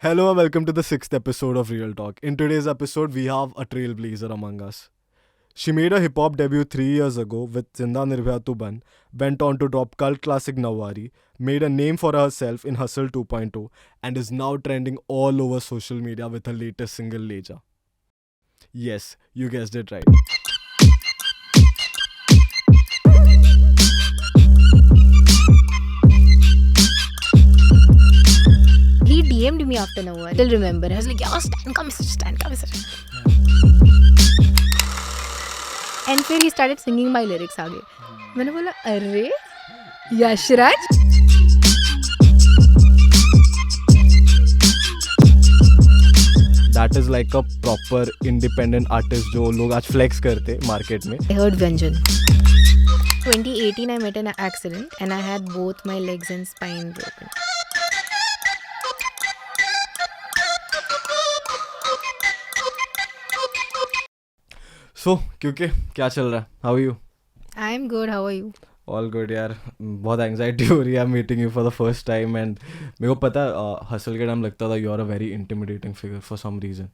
Hello and welcome to the sixth episode of Real Talk. In today's episode, we have a trailblazer among us. She made a hip hop debut 3 years ago with Zinda Nirbhaya Tu Ban, went on to drop cult classic Nawari, made a name for herself in Hustle 2.0, and is now trending all over social media with her latest single Leja. Yes, you guessed it right. He DM'd me after Nawari. I still remember. I was like, yeah, stand ka message. And फिर he started singing my lyrics आगे. मैंने बोला अरे Yashraj. That is like a proper independent artist जो लोग आज flex करते market में. I heard Vyanjan. 2018 I met an accident and I had both my legs and spine broken. So, क्योंकि क्या चल रहा है? How are you? I am good. How are you? All good यार. बहुत एंग्जाइटी हो रही है meeting you for the first time. And मेरे को पता है हसल के टाइम लगता था you are a very intimidating figure for some reason.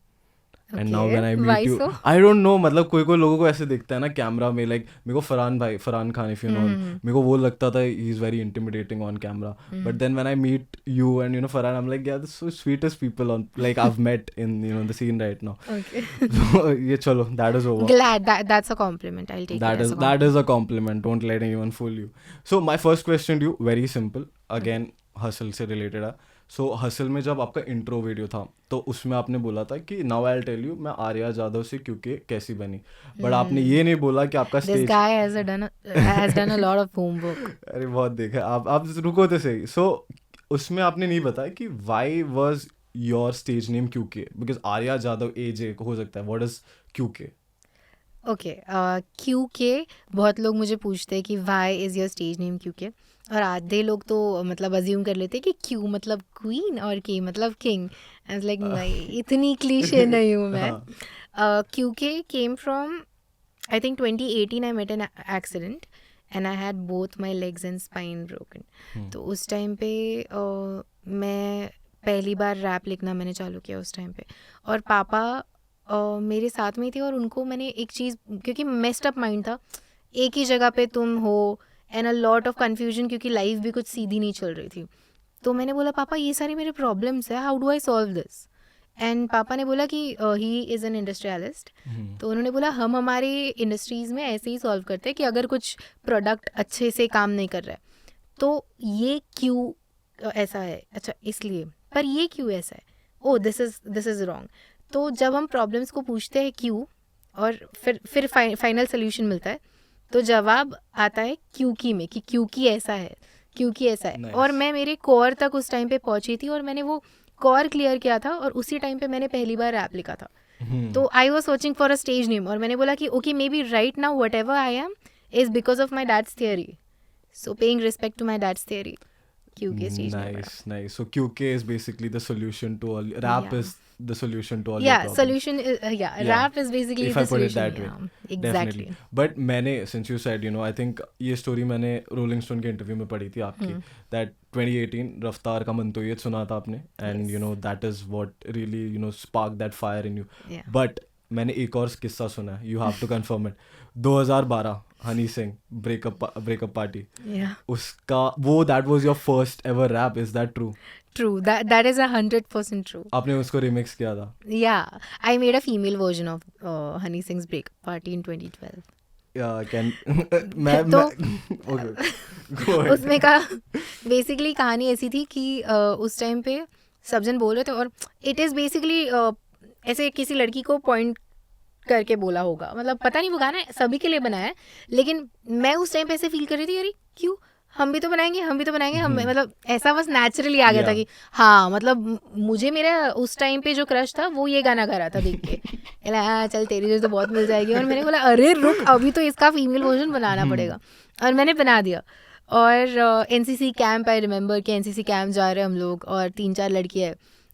And now when I meet you I don't know, मतलब कोई कोई लोगों को ऐसे दिखता है ना कैमरा में. लाइक मेरे को Farhan Khan if you know, मेरे को वो लगता था he is very intimidating on camera. But then when I meet you and you know Farhan, I am like यार so sweetest people on like I have met in you know the scene right now. So ये चलो, that is over. Glad that's a compliment. I'll take it as a compliment. That is a compliment. Don't let anyone fool you. So my first question to you, very simple. Again, hustle से related है. So hustle में जब आपका intro video था तो उसमें आपने बोला था कि now I'll tell you मैं आर्या जादव से क्योंकि कैसी बनी. But आपने ये नहीं बोला कि आपका This stage. guy has done a lot of homework. अरे बहुत देखा. आप रुको तो सही. So उसमें आपने नहीं बताया कि why was your stage name क्योंकि, because आर्या जादव AJ हो सकता है. What is क्योंकि? ओके क्योंकि बहुत लोग मुझे पूछते हैं कि why is your stage name क्योंकि, और आधे लोग तो मतलब अज्यूम कर लेते हैं कि क्यू मतलब क्वीन और के मतलब किंग. लाइक नहीं, इतनी क्लीशे नहीं हूँ मैं. क्योंकि came from I think 2018 I met an accident and I had both my legs and spine broken. तो उस टाइम पे मैं पहली बार रैप लिखना मैंने चालू किया उस टाइम पे, और पापा मेरे साथ में थे. और उनको मैंने एक चीज़, क्योंकि मेस्ड अप माइंड था, एक ही जगह पे तुम हो and a lot of confusion, क्योंकि लाइफ भी कुछ सीधी नहीं चल रही थी. तो मैंने बोला पापा ये सारी मेरे प्रॉब्लम्स है, how do I solve this. And पापा ने बोला कि ही इज़ एन इंडस्ट्रियलिस्ट. तो उन्होंने बोला हम हमारे इंडस्ट्रीज़ में ऐसे ही सॉल्व करते हैं कि अगर कुछ प्रोडक्ट अच्छे से काम नहीं कर रहा है तो ये क्यों ऐसा है, अच्छा इसलिए, पर ये क्यों ऐसा है, ओ दिस इज़ रॉन्ग. तो जब हम प्रॉब्लम्स को पूछते हैं क्यों और फिर फाइनल सोल्यूशन मिलता है, तो जवाब आता है क्योंकि में, कि क्योंकि ऐसा है, क्योंकि ऐसा है. Nice. और मैं मेरे कोर तक उस टाइम पे पहुंची थी और मैंने वो कोर क्लियर किया था, और उसी टाइम पे मैंने पहली बार रैप लिखा था. तो I was searching for a stage name, और मैंने बोला कि okay maybe right now whatever I am is because of my dad's theory. So paying respect to my dad's theory. क्योंकि stage name. Nice. So QK is basically the solution to all. Rap Yeah. is the solution to all your Yeah, problems. solution is, rap is basically If the I put it solution. that way. Yeah, exactly. Definitely. But मैंने, since you said, you know, I think ये story मैंने Rolling Stone के interview में पढ़ी थी आपकी, that 2018 रफ्तार का मन तो ये सुना था आपने, and Yes. you know that is what really you know sparked that fire in you. Yeah. But मैंने एक और किस्सा सुना है, you have to confirm it. 2012 Honey Singh breakup party. Yeah. उसका वो that was your first ever rap, is that true? True. That is 100% true. आपने उसको रिमिक्स किया था. Yeah, I made a female version of Honey Singh's breakup party in 2012. मैं तो okay. Go ahead. उसमें का बेसिकली कहानी ऐसी थी कि उस टाइम पे सब जन बोल रहे थे, और इट इज़ बेसिकली ऐसे किसी लड़की को पॉइंट करके बोला होगा, मतलब पता नहीं, वो गाना सभी के लिए बनाया है, लेकिन मैं उस टाइम पे ऐसे फील कर रही थी अरे क्यों हम भी तो बनाएंगे हम, मतलब ऐसा बस नेचुरली आ गया था कि हाँ, मतलब मुझे मेरा उस टाइम पे जो क्रश था वो ये गाना गा रहा था देख के, चल तेरी जो तो बहुत मिल जाएगी. और मैंने बोला अरे रुक, अभी तो इसका फीमेल वर्जन बनाना पड़ेगा, और मैंने बना दिया. और एनसीसी कैंप, आई रिमेंबर कि एनसीसी कैंप जा रहे हैं हम लोग, और 3-4 लड़कियाँ,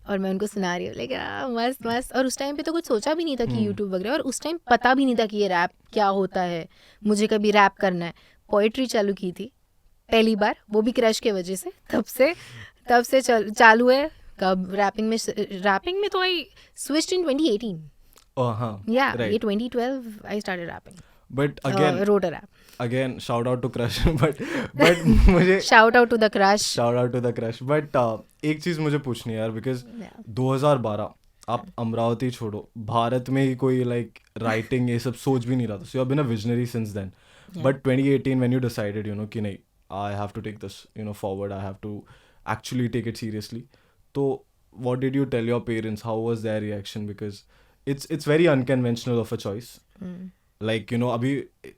और मैं उनको सुना रही हूँ लाइक मस्त मस्त. और उस टाइम पे तो कुछ सोचा भी नहीं था कि यूट्यूब वगैरह, और उस टाइम पता भी नहीं था कि ये रैप क्या होता है, मुझे कभी रैप करना है. पोइट्री चालू की थी पहली बार, वो भी क्रश के वजह से. तब से चालू है कब रैपिंग में तो आई स्विच्ड इन 2018. हाँ Yeah, right. ये 2012 I started rapping. But again wrote a rap. again shout out to Crush but मुझे Shout out to the Crush. shout out to the Crush but एक चीज़ मुझे पूछनी है यार because Yeah. 2012 आप अमरावती छोड़ो, भारत में ही कोई like writing ये सब सोच भी नहीं रहा था. So you have been a visionary since then. Yeah. But 2018 when you decided कि नहीं, I have to take this forward, I have to actually take it seriously. So what did you tell your parents? How was their reaction? Because it's very unconventional of a choice. Like अभी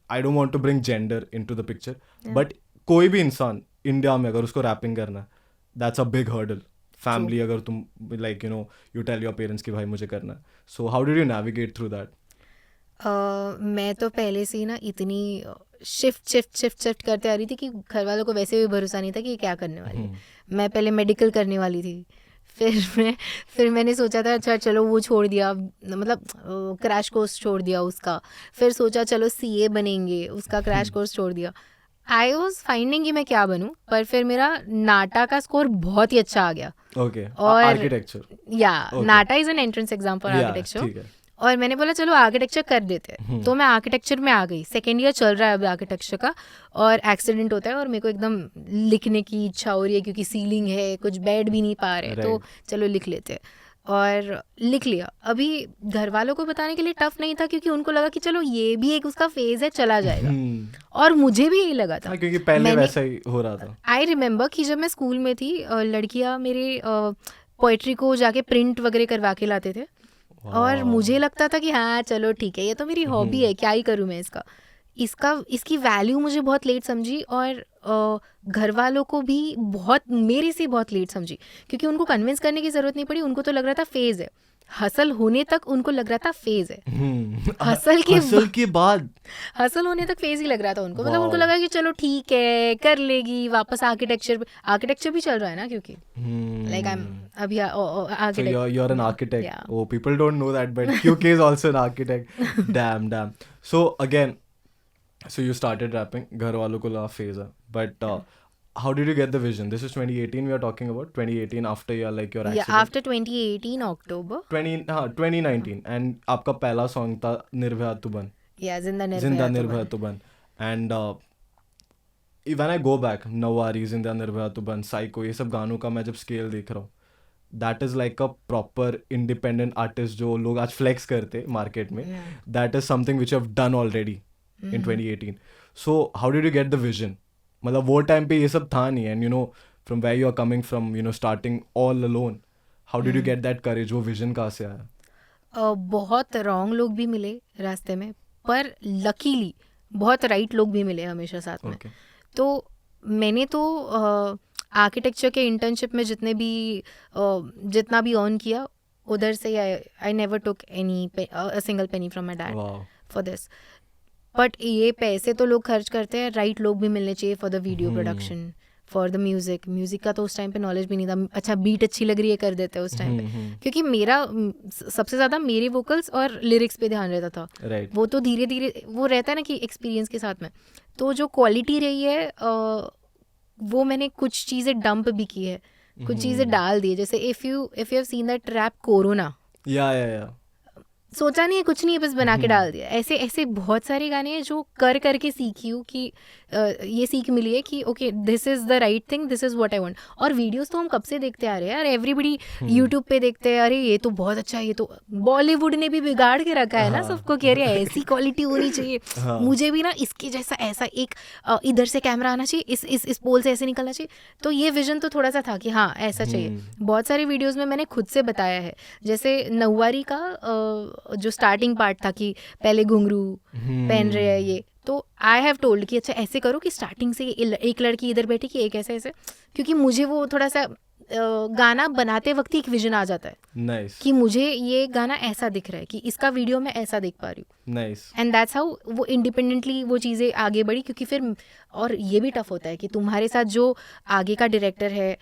I don't want to bring gender into the picture, but कोई भी इंसान India में अगर उसको wrapping करना है, that's a big hurdle. Family अगर तुम like you tell your parents कि भाई मुझे करना है. So how did you navigate through that? मैं तो पहले से ही ना इतनी शिफ्ट करते आ रही थी कि घर वालों को वैसे भी भरोसा नहीं था कि ये क्या करने वाली है. मैं पहले मेडिकल करने वाली थी, फिर मैंने सोचा था अच्छा चलो वो छोड़ दिया, मतलब क्रैश कोर्स छोड़ दिया उसका. फिर सोचा चलो CA बनेंगे, उसका क्रैश कोर्स छोड़ दिया. आई वॉज फाइंडिंग कि मैं क्या बनूं, पर फिर मेरा नाटा का स्कोर बहुत ही अच्छा आ गया. Okay. और Architecture. NATA is an entrance exam for architecture. ठीक है. और मैंने बोला चलो आर्किटेक्चर कर देते हैं. तो मैं आर्किटेक्चर में आ गई. 2nd ईयर चल रहा है अब आर्किटेक्चर का, और एक्सीडेंट होता है और मेरे को एकदम लिखने की इच्छा हो रही है क्योंकि सीलिंग है, कुछ बैठ भी नहीं पा रहे. तो चलो लिख लेते हैं, और लिख लिया. अभी घर वालों को बताने के लिए टफ नहीं था क्योंकि उनको लगा कि चलो ये भी एक उसका फेज है, चला जाएगा. और मुझे भी यही लगा था क्योंकि पहले वैसा ही हो रहा था. आई रिमेम्बर कि जब मैं स्कूल में थी, लड़कियां मेरे पोएट्री को जाके प्रिंट वगैरह करवा के लाते थे. और मुझे लगता था कि हाँ चलो ठीक है, ये तो मेरी हॉबी है, क्या ही करूँ मैं इसकी वैल्यू मुझे बहुत लेट समझी. और घर वालों को भी मेरे से बहुत लेट समझी, क्योंकि उनको कन्विंस करने की ज़रूरत नहीं पड़ी. उनको तो लग रहा था फेज़ है. हसल होने तक उनको लग रहा था फेज़ है. हसल के बाद हसल होने तक फेज़ ही लग रहा था उनको. मतलब उनको लगा कि चलो ठीक है कर लेगी. वापस आर्किटेक्चर भी चल रहा है ना, क्योंकि लाइक आई एम अभी So you're an architect. Yeah. Oh, people don't know that, but QK is also an architect. Damn. So again, so you started rapping. घर वालों को लगा phase है, but how did you get the vision? This is 2018 we are talking about. 2018 after your accident. Yeah, after 2018 October. 2019 and आपका पहला song था निर्भया तू बन. Yeah, जिंदा निर्भया तू बन. And when I go back, Nauvari, जिंदा निर्भया तू बन, साइको, ये सब गानों का मैं जब स्केल देख रहा हूँ, that is like a proper independent artist जो लोग आज flex करते मार्केट में. That is something which you have done already in 2018. So how did you get the vision? मतलब वो टाइम पे ये सब था नहीं. And from where you are coming from, starting all alone, how did you get that courage? वो vision कहाँ से आया? बहुत रॉन्ग लोग भी मिले रास्ते में, पर लकीली बहुत राइट लोग भी मिले हमेशा साथ में. तो मैंने तो आर्किटेक्चर के इंटर्नशिप में जितना भी अर्न किया उधर से I never took single penny from my dad for this. But ये पैसे तो लोग खर्च करते हैं, राइट लोग भी मिलने चाहिए for the video production, for the music का तो उस टाइम पे नॉलेज भी नहीं था. अच्छा बीट अच्छी लग रही है कर देते हैं उस टाइम पे, क्योंकि मेरा सबसे ज़्यादा मेरे वोकल्स और लिरिक्स पे ध्यान रहता था. वो तो धीरे धीरे वो रहता है ना कि एक्सपीरियंस के साथ में. तो जो क्वालिटी रही है वो मैंने कुछ चीज़ें डंप भी की है, कुछ चीज़ें डाल दी है. जैसे if you have seen that rap corona, सोचा नहीं है कुछ नहीं है, बस बना के डाल दिया. ऐसे बहुत सारे गाने हैं जो करके सीखी हूँ कि ये सीख मिली है कि okay this is the right thing, this is what I want. और वीडियोस तो हम कब से देखते आ रहे हैं यार, एवरीबडी यूट्यूब पे देखते हैं, अरे ये तो बहुत अच्छा है, ये तो बॉलीवुड ने भी बिगाड़ के रखा है ना सबको, कह रहे हैं ऐसी क्वालिटी होनी चाहिए. मुझे भी ना इसके जैसा ऐसा एक इधर से कैमरा आना चाहिए, इस पोल से ऐसे निकलना चाहिए. तो ये विजन तो थोड़ा सा था कि हाँ ऐसा चाहिए. बहुत सारे वीडियोज़ में मैंने खुद से बताया है. जैसे नौवारी का जो स्टार्टिंग पार्ट था कि पहले घुंघरू पहन रहे हैं ये, तो आई हैव टोल्ड कि अच्छा ऐसे करो कि स्टार्टिंग से एक लड़की इधर बैठी कि एक ऐसे, क्योंकि मुझे वो थोड़ा सा गाना बनाते वक्त ही एक विजन आ जाता है. nice. कि मुझे ये गाना ऐसा दिख रहा है कि इसका वीडियो मैं ऐसा देख पा रही हूँ. एंड दैट्स हाउ वो इंडिपेंडेंटली वो चीज़ें आगे बढ़ी. क्योंकि फिर और ये भी टफ होता है कि तुम्हारे साथ जो आगे का डायरेक्टर है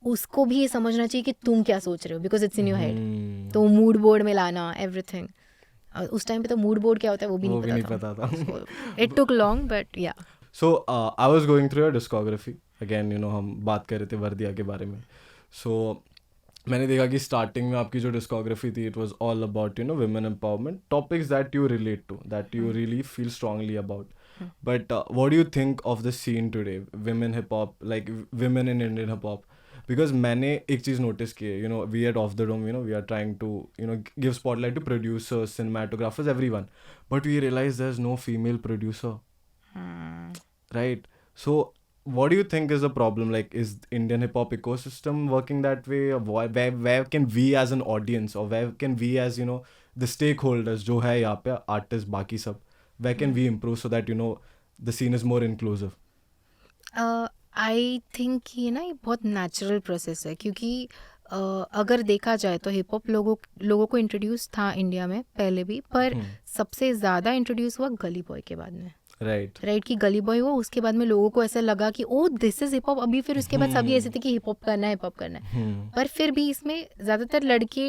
उसको भी ये समझना चाहिए कि तुम क्या सोच रहे हो, because it's in your head. तो मूड बोर्ड में लाना एवरीथिंग. उस टाइम पे तो मूड बोर्ड क्या होता है वो भी नहीं पता था. It took long but yeah. So I was going through your discography again. हम बात कर रहे थे वर्दिया के बारे में. सो मैंने देखा कि स्टार्टिंग में आपकी जो डिस्कोग्राफी थी it was all about women empowerment, topics that you relate to, that you really feel strongly about. But what do you think of the scene today, women hip hop, like women in Indian hip hop? Because मैंने एक चीज़ notice की है, we at Off the Dome, we are trying to, give spotlight to producers, cinematographers, everyone. But we realize there's no female producer, right? So what do you think is the problem? Like, is Indian hip hop ecosystem working that way? Or where can we as an audience, or where can we as, the stakeholders जो है यहाँ पे artists बाकी सब, where can we improve so that the scene is more inclusive? I think ये ना, ये बहुत नेचुरल प्रोसेस है, क्योंकि अगर देखा जाए तो हिप हॉप लोगों को इंट्रोड्यूस था इंडिया में पहले भी, पर सबसे ज़्यादा इंट्रोड्यूस हुआ गली बॉय के बाद में. राइट कि गली बॉय हुआ, उसके बाद में लोगों को ऐसा लगा कि oh this is hip hop. अभी फिर उसके बाद सभी ऐसे थे कि हिप हॉप करना है. पर फिर भी इसमें ज़्यादातर लड़के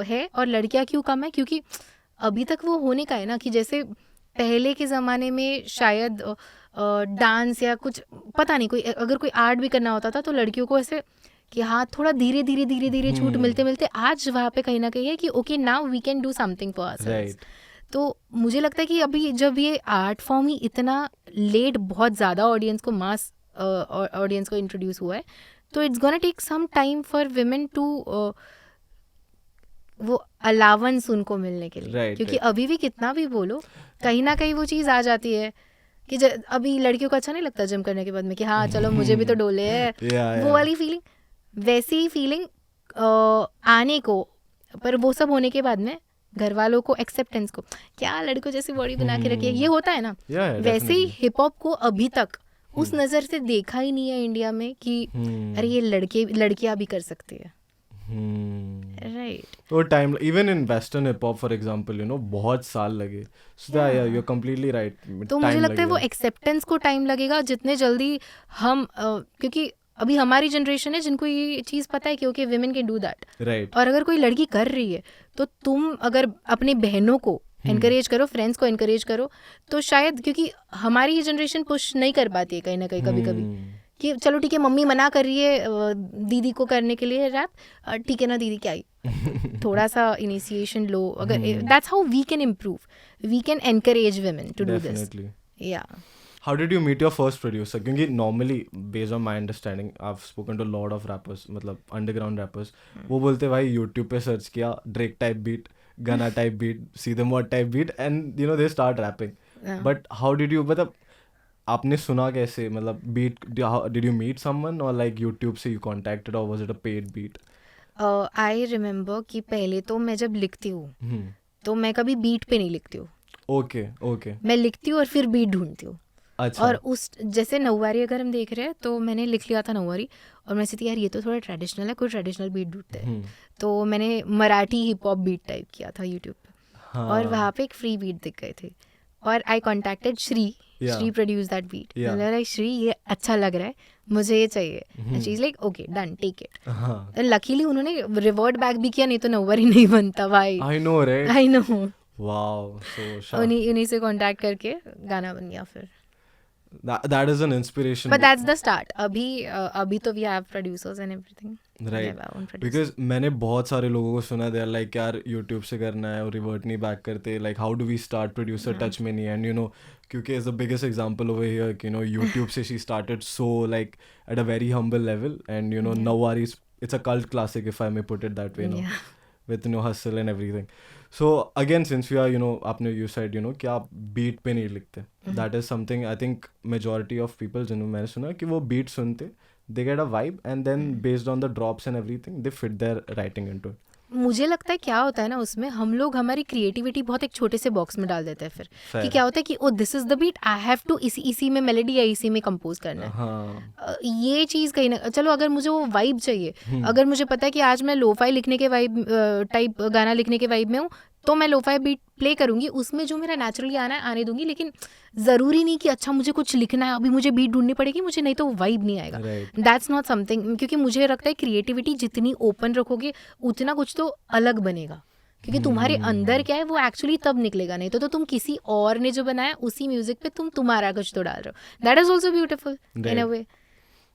है, और लड़कियाँ क्यों कम है? क्योंकि अभी तक वो होने का है ना, कि जैसे पहले के ज़माने में शायद डांस या कुछ पता नहीं, कोई अगर कोई आर्ट भी करना होता था तो लड़कियों को ऐसे कि हाँ थोड़ा धीरे धीरे छूट मिलते मिलते आज वहाँ पे कहीं ना कहीं है कि okay now we can do something for ourselves. तो मुझे लगता है कि अभी जब ये आर्ट फॉर्म ही इतना लेट बहुत ज़्यादा ऑडियंस को, मास ऑडियंस को इंट्रोड्यूस हुआ है, तो it's gonna take some time for women to वो अलावेंस उनको मिलने के लिए. क्योंकि अभी भी कितना भी बोलो, कहीं ना कहीं वो चीज़ आ जाती है कि अभी लड़कियों को अच्छा नहीं लगता जिम करने के बाद में कि हाँ चलो मुझे भी तो डोले है. वो वाली फीलिंग, वैसी ही फीलिंग आने को, पर वो सब होने के बाद में घर वालों को एक्सेप्टेंस को, क्या लड़कों जैसी बॉडी बना के रखी है, ये होता है ना. वैसे ही हिप हॉप को अभी तक उस नज़र से देखा ही नहीं है इंडिया में कि अरे ये लड़कियां भी कर सकती है. राइट. तो time, even in western hip hop for example, बहुत साल लगे. सो या यू आर कंप्लीटली राइट. तो मुझे लगता है वो एक्सेप्टेंस को टाइम लगेगा. जितने जल्दी हम क्योंकि अभी हमारी जनरेशन है जिनको ये चीज़ पता है कि okay women can do that. Right. और अगर कोई लड़की कर रही है तो तुम अगर अपने बहनों को एनकरेज करो, फ्रेंड्स को एनकरेज करो, तो शायद, क्योंकि हमारी ये जनरेशन पुश नहीं कर पाती है कहीं ना कहीं, कभी कभी कि चलो ठीक है मम्मी मना कर रही है दीदी को करने के लिए रैप, ठीक है ना दीदी क्या ही थोड़ा सा इनिशिएशन लो. अगर that's how we can improve, we can encourage women to do this. Yeah. How did you meet your first producer? क्योंकि normally based on my understanding I've spoken to a lot of rappers, मतलब underground rappers, वो बोलते भाई YouTube पे search किया Drake type beat, Gunna type beat, See Them What type beat, and they start rapping. But how did you, मतलब आपने सुना कैसे, मतलब beat, did you meet someone or like YouTube से you contacted, or was it a paid beat? I remember कि पहले तो मैं जब लिखती हूँ तो मैं कभी बीट पे नहीं लिखती हूँ. ओके. मैं लिखती हूँ और फिर बीट ढूंढती हूँ. अच्छा. और उस जैसे नौवारी अगर हम देख रहे हैं तो मैंने लिख लिया था नौवारी, और मैं सोची यार ये तो थोड़ा ट्रेडिशनल है, कोई ट्रेडिशनल बीट ढूंढते हैं. तो मैंने Marathi hip hop beat type किया था यूट्यूब पे. और वहाँ पे एक फ्री बीट दिख गए थे, और I contacted Shri produce that beat. Like Shri ये अच्छा लग रहा है, मुझे ये चाहिए. She is like okay done take it. Luckily उन्होंने रिवर्ट बैक भी किया, नहीं तो नौवारी नहीं बनता भाई. I know. वाओ. सो उन्हीं से कॉन्टैक्ट करके गाना बन गया फिर. That is an inspiration. But that's the start. अभी तो we have producers and everything. Right. Because मैंने बहुत सारे लोगों को सुना, they are like यार YouTube से करना है और revert नहीं back करते. Like how do we start? Producer touch में नहीं है. And क्योंकि is the biggest example over here कि YouTube से she started so like at a very humble level, and Nawari it's a cult classic if I may put it that way. With hustle and everything. So again, since we are आपने you said कि आप beat पे नहीं लिखते. That is something I think majority of people जिन्होंने मैंने सुना कि वो beat सुनते, they get a vibe, and then based on the drops and everything they fit their writing into it. मुझे लगता है क्या होता है ना, उसमें हम लोग हमारी क्रिएटिविटी बहुत एक छोटे से बॉक्स में डाल देते हैं फिर कि क्या होता है कि oh this is the beat, I have to इसी में मेलोडी या इसी में कंपोज करना है. हाँ. ये चीज़ कहीं ना, चलो अगर मुझे वो वाइब चाहिए, अगर मुझे पता है कि आज मैं लोफाई लिखने के वाइब टाइप गाना लिखने के वाइब में हूँ, तो मैं लोफाई बीट प्ले करूँगी, उसमें जो मेरा नेचुरली आना है आने दूंगी. लेकिन ज़रूरी नहीं कि अच्छा मुझे कुछ लिखना है, अभी मुझे बीट ढूंढनी पड़ेगी, मुझे नहीं तो वाइब नहीं आएगा. That's not something. क्योंकि मुझे लगता है क्रिएटिविटी जितनी ओपन रखोगे उतना कुछ तो अलग बनेगा, क्योंकि तुम्हारे अंदर क्या है वो एक्चुअली तब निकलेगा. नहीं तो तुम किसी और ने जो बनाया उसी म्यूजिक पे तुम्हारा कुछ तो डाल रहे हो. That is also beautiful in a way.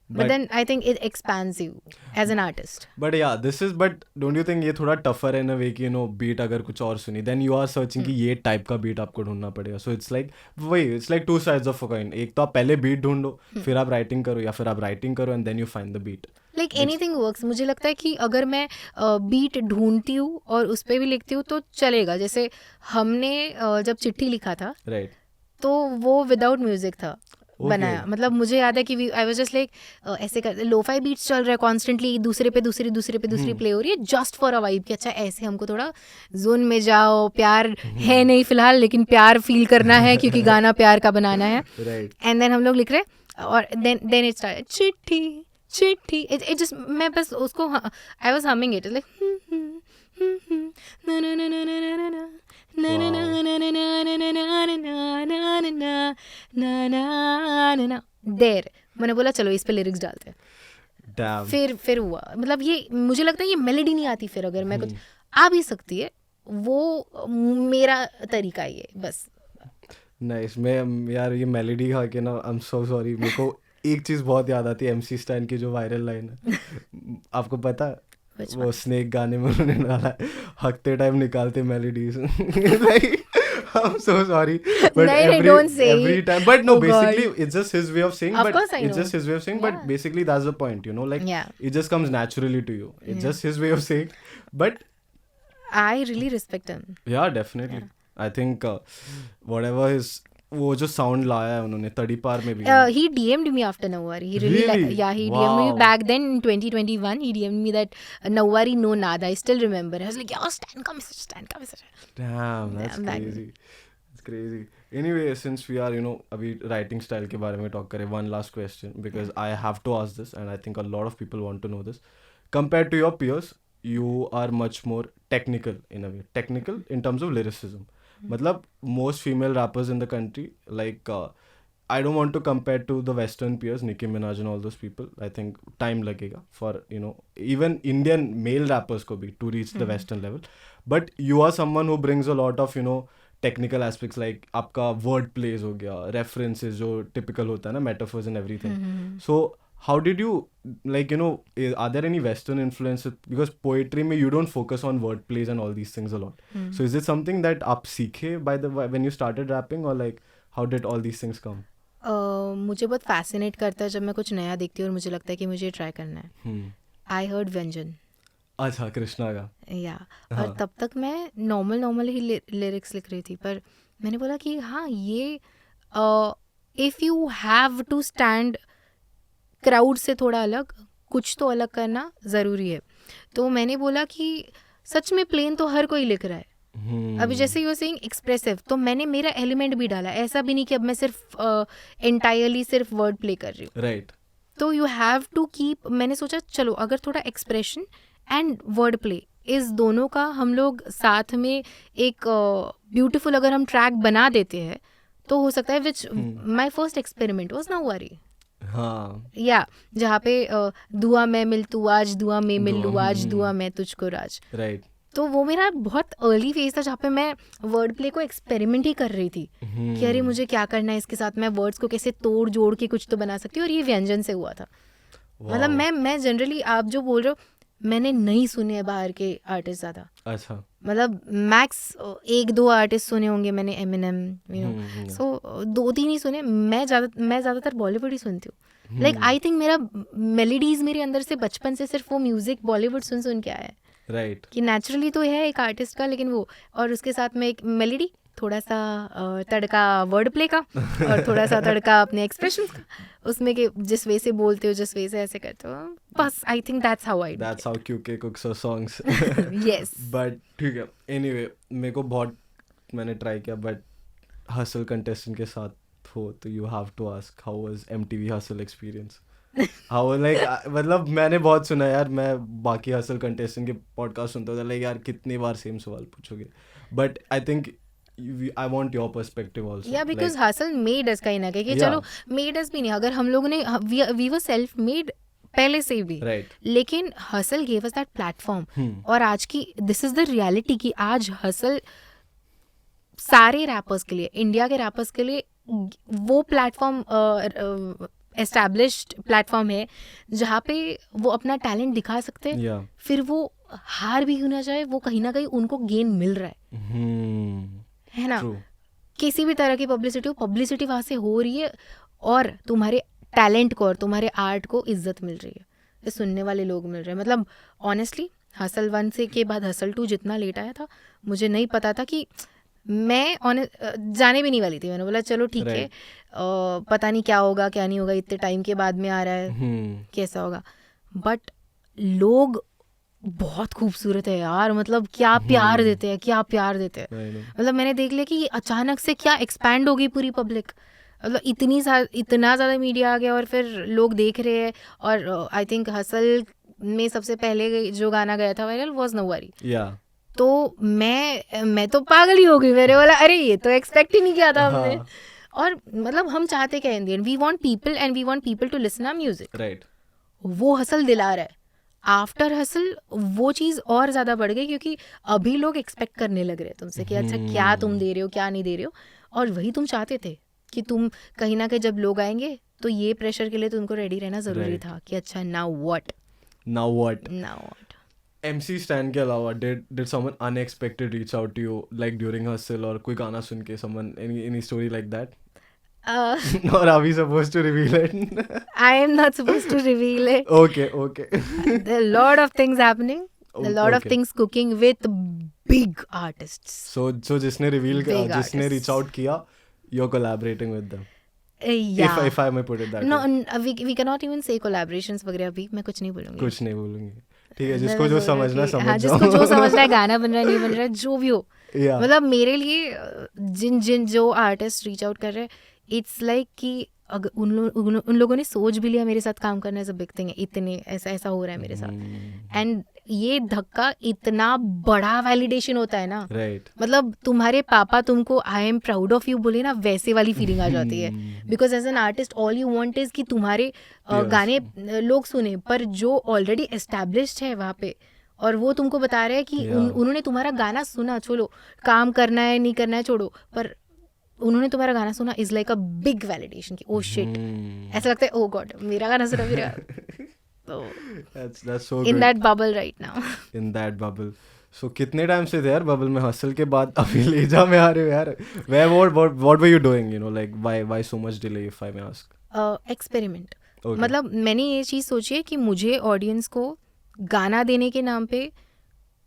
But then I think it expands you as an artist. But yeah, but don't you think ये थोड़ा tougher in a way कि beat अगर कुछ और सुनी, then you are searching कि ये type का beat आपको ढूंढना पड़ेगा. So it's like two sides of a coin. एक तो आप पहले beat ढूंढो, फिर आप writing करो, या फिर आप writing करो and then you find the beat. Like anything works. मुझे लगता है कि अगर मैं बीट ढूंढती हूँ और उस पर भी लिखती हूँ तो चलेगा. जैसे हमने जब चिट्ठी लिखा था, right, तो वो विदाउट म्यूजिक था बनाया. मतलब मुझे याद है कि आई वाज जस्ट लाइक ऐसे कर, लोफाई बीट्स चल रहा है कॉन्स्टेंटली, दूसरे पे दूसरी प्ले हो रही है जस्ट फॉर अ वाइब कि अच्छा ऐसे हमको थोड़ा जोन में जाओ, प्यार है नहीं फिलहाल लेकिन प्यार फील करना है क्योंकि गाना प्यार का बनाना है. एंड देन हम लोग लिख रहे और देन इट स्टार्ट चिट्ठी. इट जस्ट मैं बस उसको I was humming it like there. मैंने बोला चलो इस पे लिरिक्स डालते हैं. फिर हुआ. मतलब ये मुझे लगता है ये मेलोडी नहीं आती फिर अगर मैं कुछ आ भी सकती है, वो मेरा तरीका ही है बस. नाइस. मैं यार ये मेलोडी खा के ना, आई एम सो सॉरी, मेरे को एक चीज बहुत याद आती है MC स्टैन की जो वायरल लाइन है. आपको पता है वो स्नेक गाने में उन्होंने डाला है, हकते टाइम निकालते melodies. I'm so sorry, but every time, but no, basically it's just his way of saying, but basically that's the point, like it just comes naturally to you. It's just his way of saying, but I really respect him. Yeah, definitely. I think whatever his वो जो sound लाया है उन्होंने तड़ीपार में भी. He DM'd me after Nawari. He really he DM'd me back then in 2021. He DM'd me that Nawari no nada. I still remember. I was like, yeah, Stan ka message. Damn, that's crazy. It's crazy. Anyway, since we are अभी writing style के बारे में talk करें, one last question because I have to ask this and I think a lot of people want to know this. Compared to your peers, you are much more technical in a way. Technical in terms of lyricism. मतलब most female rappers in the country, like I don't want to compare to the western peers, Nicki Minaj and all those people. I think time लगेगा for even Indian male rappers को भी to reach the western level. But you are someone who brings a lot of technical aspects, like आपका word plays हो गया, references जो typical होता है ना, metaphors and everything. So how did you, like are there any western influences, because poetry में you don't focus on word plays and all these things a lot. So is it something that आप सीखे when you started rapping, or like how did all these things come? मुझे बहुत fascinate करता है जब मैं कुछ नया देखती हूँ और मुझे लगता है कि मुझे ट्राई करना है. I heard व्यंजन. अच्छा, कृष्णा का. या और तब तक मैं नॉर्मल ही लिरिक्स लिख रही थी, पर मैंने बोला कि हाँ ये if you have to stand crowd से थोड़ा अलग, कुछ तो अलग करना ज़रूरी है. तो मैंने बोला कि सच में प्लेन तो हर कोई लिख रहा है. अभी जैसे यू आर सेइंग एक्सप्रेसिव, तो मैंने मेरा एलिमेंट भी डाला. ऐसा भी नहीं कि अब मैं सिर्फ एंटायरली सिर्फ वर्ड प्ले कर रही हूँ. राइट. तो यू हैव टू कीप. मैंने सोचा चलो अगर थोड़ा एक्सप्रेशन एंड वर्ड प्ले इस दोनों का हम लोग साथ में एक ब्यूटीफुल अगर हम ट्रैक बना देते हैं तो हो सकता है. Which my first experiment was Nauvari. हाँ. या जहाँ पे दुआ मैं मिल तू आज, दुआ में मिल लू आज, दुआ मैं तुझको राज. राइट. तो वो मेरा बहुत अर्ली फेज था जहाँ पे मैं वर्ड प्ले को एक्सपेरिमेंट ही कर रही थी कि अरे मुझे क्या करना है इसके साथ, मैं वर्ड्स को कैसे तोड़ जोड़ के कुछ तो बना सकती हूँ. और ये व्यंजन से हुआ था. मतलब मैं जनरली आप जो बोल रहे हो मैंने नहीं सुने हैं बाहर के आर्टिस्ट ज़्यादा. अच्छा. मतलब मैक्स 1-2 आर्टिस्ट सुने होंगे मैंने, एमिनेम, सो 2-3 ही सुने. मैं ज़्यादातर बॉलीवुड ही सुनती हूँ. लाइक आई थिंक मेरा मेलोडीज मेरे अंदर से बचपन से सिर्फ वो म्यूजिक बॉलीवुड सुन के आया है. राइट. कि नेचुरली तो है एक आर्टिस्ट का, लेकिन वो और उसके साथ में एक मेलोडी, थोड़ा सा तड़का वर्ड प्ले का और थोड़ा सा तड़का अपने एक्सप्रेशंस का, उसमें कि जिस वे से बोलते हो, जिस वे से ऐसे करते हो. बस आई think that's how I that's how QK cooks her songs. Yes. But ठीक है. एनीवे, मेरे को बहुत मैंने ट्राई किया, बट हसल कंटेस्टेंट के साथ हो तो you have to ask how was MTV Hustle experience. How like मतलब मैंने बहुत सुना यार, मैं बाकी हसल कंटेस्टेंट के पॉडकास्ट सुनता था, लाइक यार कितनी बार सेम सवाल पूछोगे. But I think I want your perspective also. Yeah, because hustle made us कहीं ना कहीं कि चलो made us भी नहीं, अगर हम लोगों ने we were self made पहले से भी. Right. लेकिन hustle gave us that platform. और आज की this is the reality कि आज hustle सारे रैपर्स के लिए, इंडिया के रैपर्स के लिए वो प्लेटफॉर्म एस्टैब्लिश्ड प्लेटफॉर्म है जहाँ पे वो अपना टैलेंट दिखा सकते हैं, Yeah. फिर वो हार भी क्यों ना जाए, वो कहीं ना कहीं उनको गेन मिल रहा है ना. True. किसी भी तरह की पब्लिसिटी वहाँ से हो रही है और तुम्हारे टैलेंट को और तुम्हारे आर्ट को इज्जत मिल रही है, ये सुनने वाले लोग मिल रहे हैं. मतलब ऑनेस्टली हसल 1 से के बाद हसल 2 जितना लेट आया था, मुझे नहीं पता था कि मैं जाने भी नहीं वाली थी. मैंने बोला चलो ठीक है, पता नहीं क्या होगा क्या नहीं होगा, इतने टाइम के बाद में आ रहा है, कैसा होगा. बट लोग बहुत खूबसूरत है यार, मतलब क्या प्यार देते हैं, क्या प्यार देते हैं. मतलब मैंने देख लिया कि अचानक से क्या एक्सपैंड हो गई पूरी पब्लिक. मतलब इतना ज़्यादा मीडिया आ गया और फिर लोग देख रहे हैं. और आई थिंक हसल में सबसे पहले जो गाना गया था वायरल वाज नौवारी. तो मैं तो पागल ही हो गई. मेरे बोला अरे ये तो एक्सपेक्ट ही नहीं किया था हमने. और मतलब हम चाहते क्या Indian, we want people and we want people to listen our music. Right. वो हसल दिला रहा है. आफ्टर हसल वो चीज़ और ज़्यादा बढ़ गई क्योंकि अभी लोग एक्सपेक्ट करने लग रहे हैं तुमसे कि अच्छा क्या तुम दे रहे हो क्या नहीं दे रहे हो. और वही तुम चाहते थे कि तुम कहीं ना कहीं जब लोग आएंगे तो ये प्रेशर के लिए तुमको रेडी रहना ज़रूरी था कि अच्छा नाउ व्हाट. MC Stan के अलावा did someone unexpected reach out to you like during hustle और कोई गाना सुन के someone any story like that? Or are we supposed to reveal it? I am not supposed to reveal it. Okay. There are a lot of things happening. A lot of things cooking with big artists. So जिसने reach out किया, you're collaborating with them. Yeah. If I may put it that way. No, we cannot even say collaborations वगैरह अभी. मैं कुछ नहीं बोलूँगी. ठीक है, जिसको जो समझना समझ जाओ. जिसको जो समझना है, गाना बन रहा है नहीं बन रहा है, जो भी हो. मतलब मेरे लिए जिन जो आर्टिस्ट रीच आउट कर रहे हैं, इट्स लाइक कि अगर उन लोगों ने सोच भी लिया मेरे साथ काम करना इज अ बिग थिंग. इतने ऐसा हो रहा है मेरे साथ. एंड ये धक्का इतना बड़ा वैलिडेशन होता है ना. राइट. मतलब तुम्हारे पापा तुमको I am proud of you बोले ना, वैसे वाली फीलिंग आ जाती है. Because as an artist all you want is कि तुम्हारे गाने लोग सुने, पर जो ऑलरेडी एस्टैब्लिश्ड है वहाँ पे और वो तुमको बता रहे हैं कि उन्होंने तुम्हारा गाना सुना, छोड़ो काम करना है नहीं करना है छोड़ो, पर उन्होंने तुम्हारा गाना सुना is like a big validation कि ओ शिट. ऐसा लगता है ओ गॉड मेरा गाना सुना मेरा. तो that's so in good. that bubble right now. In that bubble. So कितने टाइम से थे यार बबल में, हसल के बाद अभी लेजा में आ रहे हो यार. What were you doing, like why so much delay if I may ask? Experiment. मतलब मैंने ये चीज़ सोची है कि मुझे ऑडियंस को गाना देने के नाम पे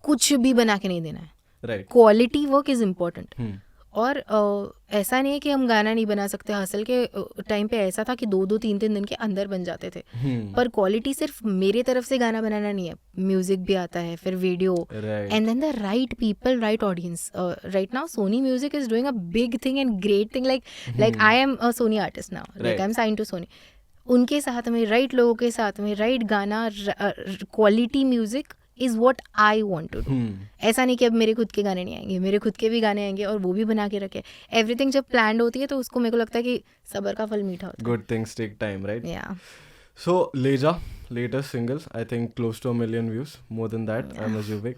कुछ भी बना के नहीं देना है. Right. Quality work is important. और ऐसा नहीं है कि हम गाना नहीं बना सकते. हसल के टाइम पे ऐसा था कि 2-3 दिन के अंदर बन जाते थे. पर क्वालिटी सिर्फ मेरे तरफ से गाना बनाना नहीं है, म्यूजिक भी आता है, फिर video, and then the right people, right audience. Right now Sony music is doing a big thing and great thing. Like I am a Sony artist now, like I am sign to Sony. उनके साथ में right लोगों के साथ में right गाना, quality music is what I want to do. ऐसा नहीं कि अब मेरे खुद के गाने नहीं आएंगे, मेरे खुद के भी गाने आएंगे और वो भी बना के रखे. एवरीथिंग जब प्लान्ड होती है तो उसको मेरे को लगता है कि सबर का फल मीठा होता है. Good things take time, right? Yeah. So लेजा latest singles, I think close to 1 million views, more than that. I'm assuming.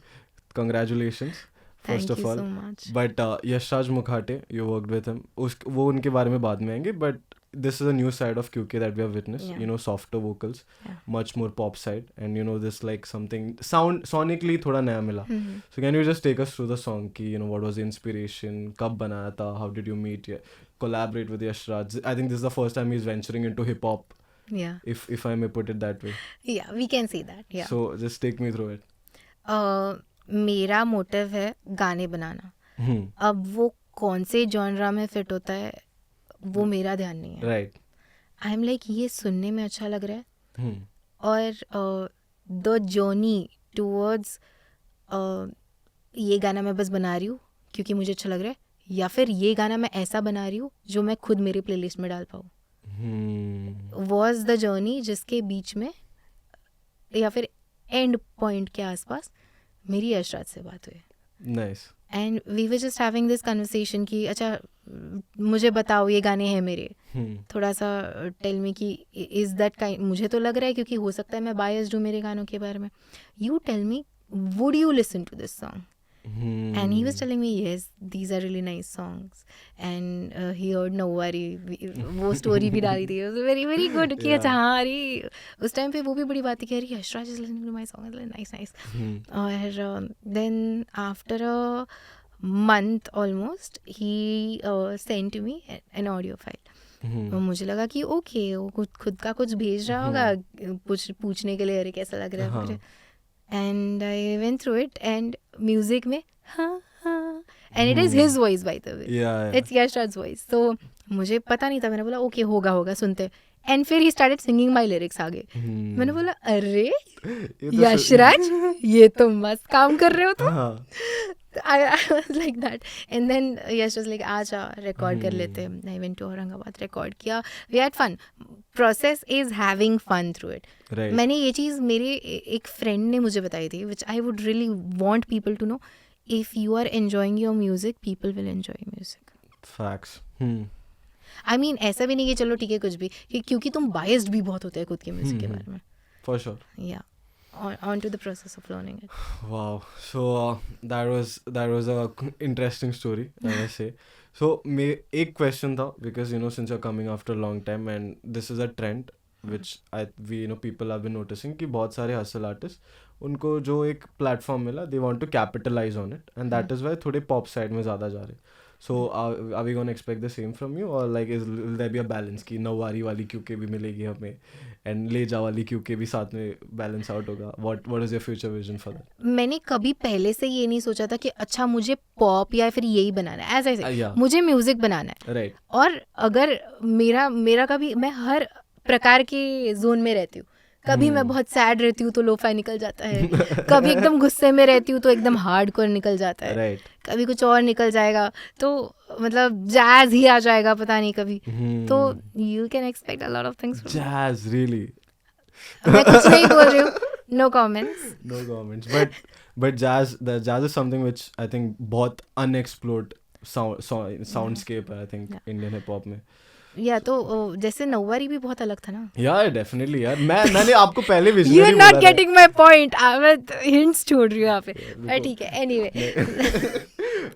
Congratulations first of all. Thank you so much. But Yashraj Mukhate, you worked with him. वो उनके बारे में बाद में आएंगे, but this is a new side of QK that we have witnessed. Yeah. Softer vocals, much more pop side, and this like something sonically थोड़ा नया मिला. So can you just take us through the song कि what was the inspiration, कब बनाया था, how did you meet, collaborate with Yashraj? I think this is the first time he's venturing into hip hop. Yeah. If I may put it that way. Yeah, we can see that. Yeah. So just take me through it. मेरा motive है गाने बनाना. अब वो कौन से genre में fit होता है वो मेरा ध्यान नहीं है. राइट. आई एम लाइक ये सुनने में अच्छा लग रहा है और द जर्नी टूवर्ड्स ये गाना मैं बस बना रही हूँ क्योंकि मुझे अच्छा लग रहा है, या फिर ये गाना मैं ऐसा बना रही हूँ जो मैं खुद मेरी प्लेलिस्ट में डाल पाऊँ. वॉज द जर्नी जिसके बीच में या फिर एंड पॉइंट के आसपास मेरी यशराज से बात हुई. Nice. And we were just having this conversation कि अच्छा मुझे बताओ ये गाने हैं मेरे, थोड़ा सा टेल मी कि इज दैट काइंड. मुझे तो लग रहा है क्योंकि हो सकता है मैं बायस्ड हूँ मेरे गानों के बारे में. You tell me would you listen to this song. And he was telling me, yes, these are really nice songs. And he heard Nowari, वो story भी डाली थी. It was very very good. कि अच्छा हाँ अरे उस time पे वो भी बड़ी बात थी कि अरे Yashraj is listening to my song, nice. और then after a month almost, he sent to me an audio file. और मुझे लगा कि ओके वो खुद का कुछ भेज रहा होगा पूछने के लिए अरे कैसा लग रहा है. And I went through it, and music में and it is his voice by the way. Yeah. It's Yashraj's voice. So मुझे पता नहीं था, मैंने बोला ओके होगा सुनते. And फिर he started singing my lyrics आगे. मैंने बोला अरे यशराज ये तो मस्त काम कर रहे हो तुम. I was like that. And then Yash was like आजा record कर लेते. I went to Aurangabad, record किया. We had fun. Process is having fun through it. Right. मैंने ये चीज़ मेरे एक फ्रेंड ने मुझे बताई थी, which I would really want people to know. If you are enjoying your music, people will enjoy music. Facts. I mean ऐसा भी नहीं कि चलो ठीक है कुछ भी, क्योंकि तुम biased भी बहुत होते हैं खुद के म्यूजिक के बारे में. For sure. Yeah. On to the process of learning it. Wow. So that was a interesting story, I must say. So एक question था, because since you're coming after a long time and this is a trend which we people have been noticing कि बहुत सारे hustle artists उनको जो एक platform मिला, they want to capitalize on it, and that is why थोड़े pop side में ज़्यादा जा रहे. So are we going to expect the same from you, or like will there be a balance कि नौवारी वाली QK भी मिलेगी हमें and ले जा वाली QK भी साथ में balance out होगा? What is your future vision for that? मैंने कभी पहले से ये नहीं सोचा था कि अच्छा मुझे पॉप या फिर यही बनाना है. As I said, Yeah. मुझे म्यूजिक बनाना है. Right. और अगर मेरा कभी, मैं हर प्रकार के जोन में रहती हूँ. कभी मैं बहुत सैड रहती हूँ तो लोफाई निकल जाता है. कभी एकदम गुस्से में रहती हूँ तो एकदम हार्डकोर निकल जाता है. Right. कभी कुछ और निकल जाएगा तो मतलब जैज ही आ जाएगा पता नहीं कभी. तो you can expect a lot of things. Jazz, really? मैं कुछ नहीं बोल रही हूँ. No comments. No comments. But jazz is something which I think बहुत unexplored soundscape है I think Indian hip hop में. या तो जैसे नौवारी भी बहुत अलग था ना. यार डेफिनेटली यार. मैंने आपको पहले visionary you are not getting my point. मैं हिंट्स छोड़ रही हूँ यहाँ पे. ठीक है एनीवे.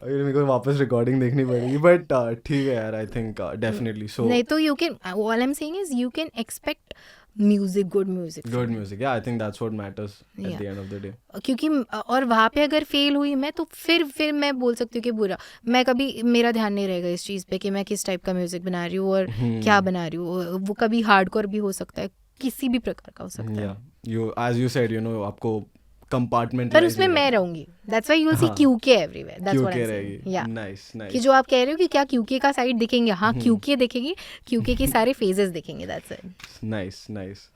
मेरे को वापस रिकॉर्डिंग देखनी पड़ेगी, बट ठीक है यार. I think definitely. सो नहीं तो you can, all I am saying is you can expect music, good music. Yeah I think that's what matters at the end of the day. क्योंकि और वहाँ पे अगर फेल हुई मैं तो फिर मैं बोल सकती हूँ कि बुरा. मैं कभी, मेरा ध्यान नहीं रहेगा इस चीज़ पे कि मैं किस टाइप का म्यूजिक बना रही हूँ और क्या बना रही हूँ. वो कभी हार्डकोर भी हो सकता है, किसी भी प्रकार का हो सकता है. यू एज यू सेड आपको कंपार्टमेंट, पर उसमें मैं रहूंगी. That's why you will see QK everywhere. That's what I saying. या नाइस. कि जो आप कह रहे हो कि क्या QK का साइड दिखेंगे, हाँ QK दिखेगी, QK के सारे फेजेस दिखेंगे. That's it. Nice.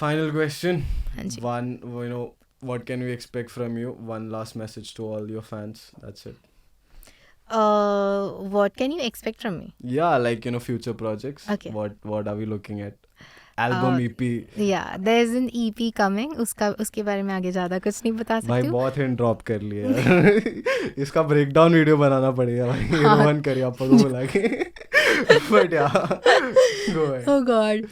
Final question. One, what can we expect from you? One last message to all your fans. That's it. What can you expect from me? Yeah, like future projects. Okay. What are we looking at? Album, EP. Yeah, there's an EP coming. उसके बारे में आगे ज़्यादा कुछ नहीं बता सकती हूँ. भाई बहुत हिंट ड्रॉप कर लिया. इसका ब्रेकडाउन वीडियो बनाना पड़ेगा भाई. रोहन करियप्पा को बुला के. But yeah, go ahead. Oh God.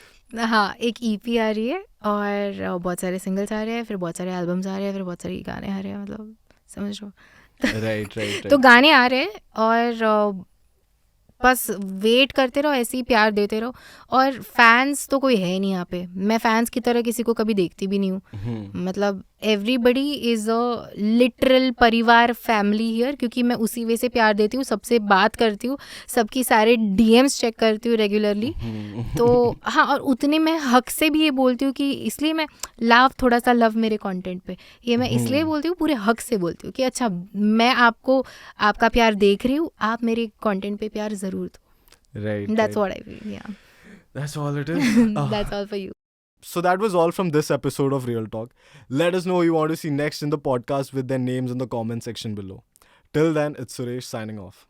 हाँ, एक EP आ रही है और बहुत सारे सिंगल्स आ रहे हैं, फिर बहुत सारे एल्बम्स आ रहे हैं, फिर बहुत सारे गाने आ रहे हैं. मतलब समझ लो. Right. तो गाने आ रहे हैं और बस वेट करते रहो, ऐसे ही प्यार देते रहो. और फैंस तो कोई है नहीं यहाँ पे. मैं फैंस की तरह किसी को कभी देखती भी नहीं हूँ. मतलब एवरीबडी इज़ अ लिटरल परिवार, फैमिली हियर. क्योंकि मैं उसी वे से प्यार देती हूँ, सबसे बात करती हूँ, सबकी सारे DMs चेक करती हूँ रेगुलरली. तो हाँ, और उतने मैं हक से भी ये बोलती हूँ कि इसलिए मैं थोड़ा सा लव मेरे कंटेंट पे, ये मैं इसलिए बोलती हूँ, पूरे हक से बोलती हूँ कि अच्छा मैं आपको, आपका प्यार देख रही हूँ, आप मेरे कंटेंट पे प्यार ज़रूर दो. Right. That's what I feel. Yeah. That's all it is. That's all for you. So that was all from this episode of Real Talk. Let us know who you want to see next in the podcast with their names in the comment section below. Till then, it's Suresh signing off.